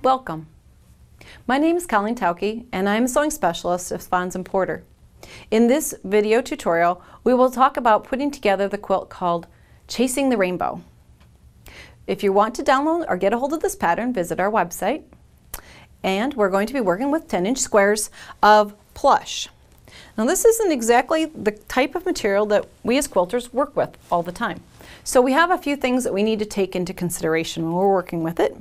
Welcome. My name is Colleen Tauke and I'm a sewing specialist at Spons & Porter. In this video tutorial, we will talk about putting together the quilt called Chasing the Rainbow. If you want to download or get a hold of this pattern, visit our website. And we're going to be working with 10-inch squares of plush. Now this isn't exactly the type of material that we as quilters work with all the time. So we have a few things that we need to take into consideration when we're working with it.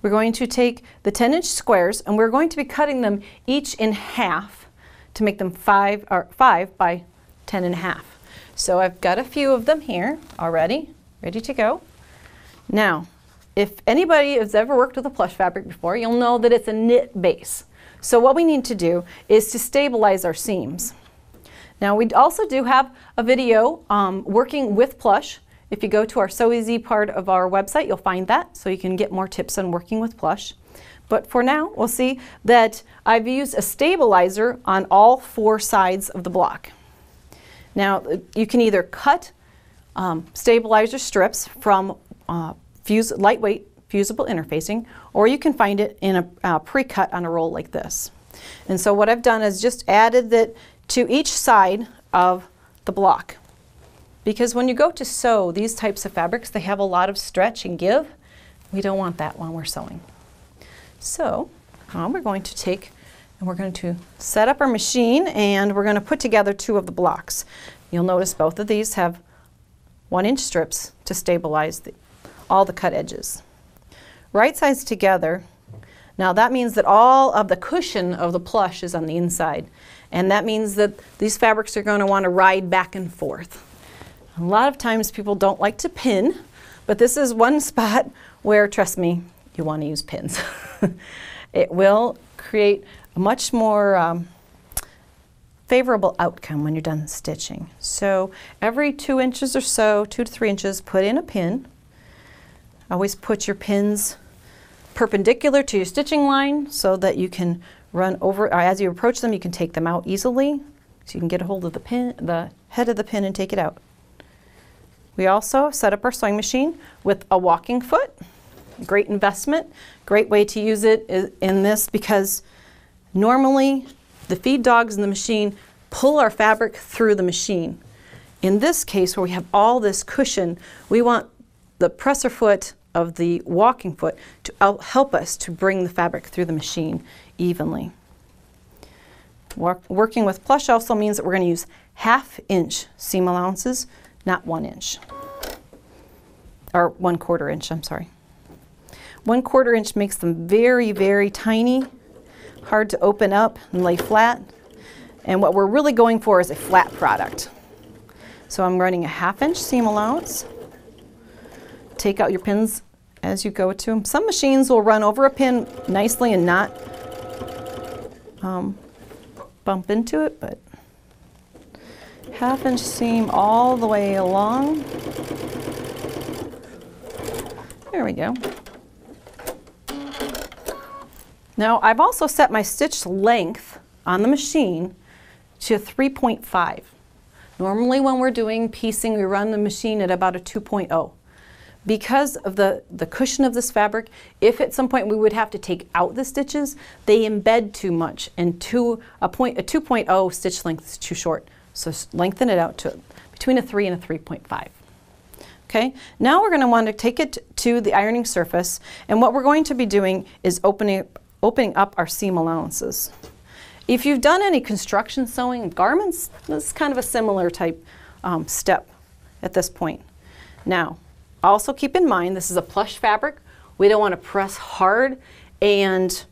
We're going to take the 10-inch squares and we're going to be cutting them each in half to make them 5 by 10.5. So I've got a few of them here already, ready to go. Now, if anybody has ever worked with a plush fabric before, you'll know that it's a knit base. So what we need to do is to stabilize our seams. Now we also do have a video working with plush. If you go to our Sew Easy part of our website, you'll find that, so you can get more tips on working with plush. But for now, we'll see that I've used a stabilizer on all 4 sides of the block. Now, you can either cut stabilizer strips from lightweight fusible interfacing, or you can find it in a pre-cut on a roll like this. And so what I've done is just added that to each side of the block. Because when you go to sew these types of fabrics, they have a lot of stretch and give. We don't want that when we're sewing. So we're going to take and we're going to set up our machine and we're going to put together 2 of the blocks. You'll notice both of these have 1-inch strips to stabilize all the cut edges. Right sides together. Now that means that all of the cushion of the plush is on the inside. And that means that these fabrics are going to want to ride back and forth. A lot of times people don't like to pin, but this is one spot where, trust me, you want to use pins. It will create a much more favorable outcome when you're done stitching. So every 2 inches or so, 2 to 3 inches, put in a pin. Always put your pins perpendicular to your stitching line so that you can run over, or as you approach them, you can take them out easily. So you can get a hold of the pin, the head of the pin, and take it out. We also set up our sewing machine with a walking foot. Great investment, great way to use it in this because normally the feed dogs in the machine pull our fabric through the machine. In this case, where we have all this cushion, we want the presser foot of the walking foot to help us to bring the fabric through the machine evenly. Working with plush also means that we're going to use 1/2-inch seam allowances, not 1 inch. Or 1/4 inch, I'm sorry. 1/4 inch makes them very, very tiny, hard to open up and lay flat. And what we're really going for is a flat product. So I'm running a 1/2-inch seam allowance. Take out your pins as you go to them. Some machines will run over a pin nicely and not bump into it, but 1/2-inch seam all the way along. There we go. Now I've also set my stitch length on the machine to 3.5. Normally when we're doing piecing, we run the machine at about a 2.0. Because of the cushion of this fabric, if at some point we would have to take out the stitches, they embed too much, and a 2.0 stitch length is too short. So lengthen it out to between a 3 and a 3.5. Okay, now we're going to want to take it to the ironing surface, and what we're going to be doing is opening up our seam allowances. If you've done any construction sewing garments, this is kind of a similar type step at this point. Now, also keep in mind this is a plush fabric. We don't want to press hard and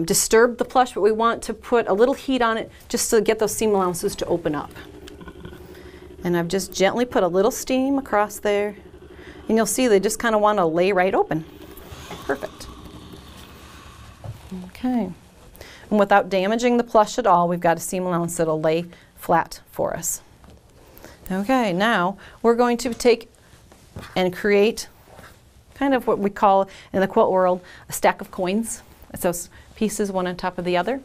disturb the plush, but we want to put a little heat on it just to get those seam allowances to open up. And I've just gently put a little steam across there, and you'll see they just kind of want to lay right open. Perfect. Okay. And without damaging the plush at all, we've got a seam allowance that'll lay flat for us. Okay, now we're going to take and create kind of what we call in the quilt world a stack of coins. It's those pieces one on top of the other.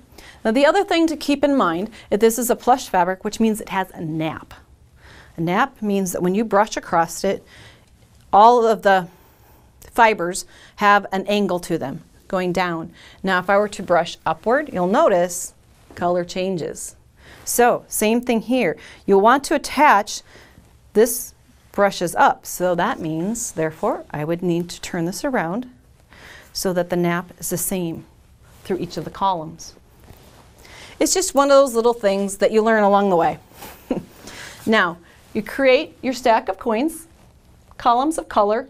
Now the other thing to keep in mind is this is a plush fabric, which means it has a nap. A nap means that when you brush across it, all of the fibers have an angle to them. going down. Now if I were to brush upward, you'll notice color changes. So same thing here. You'll want to attach this brushes up. So that means, therefore, I would need to turn this around so that the nap is the same through each of the columns. It's just one of those little things that you learn along the way. Now, you create your stack of coins, columns of color,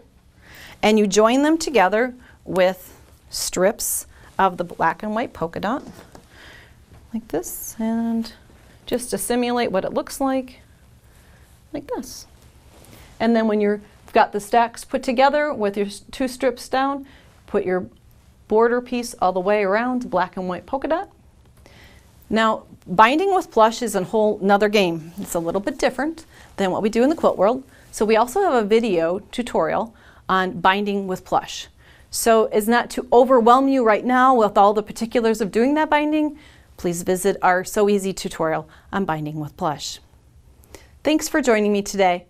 and you join them together with strips of the black and white polka dot, like this, and just to simulate what it looks like this. And then when you've got the stacks put together with your two strips down, put your border piece all the way around black and white polka dot. Now, binding with plush is a whole nother game. It's a little bit different than what we do in the quilt world. So we also have a video tutorial on binding with plush. So as not to overwhelm you right now with all the particulars of doing that binding, please visit our So Easy tutorial on binding with plush. Thanks for joining me today.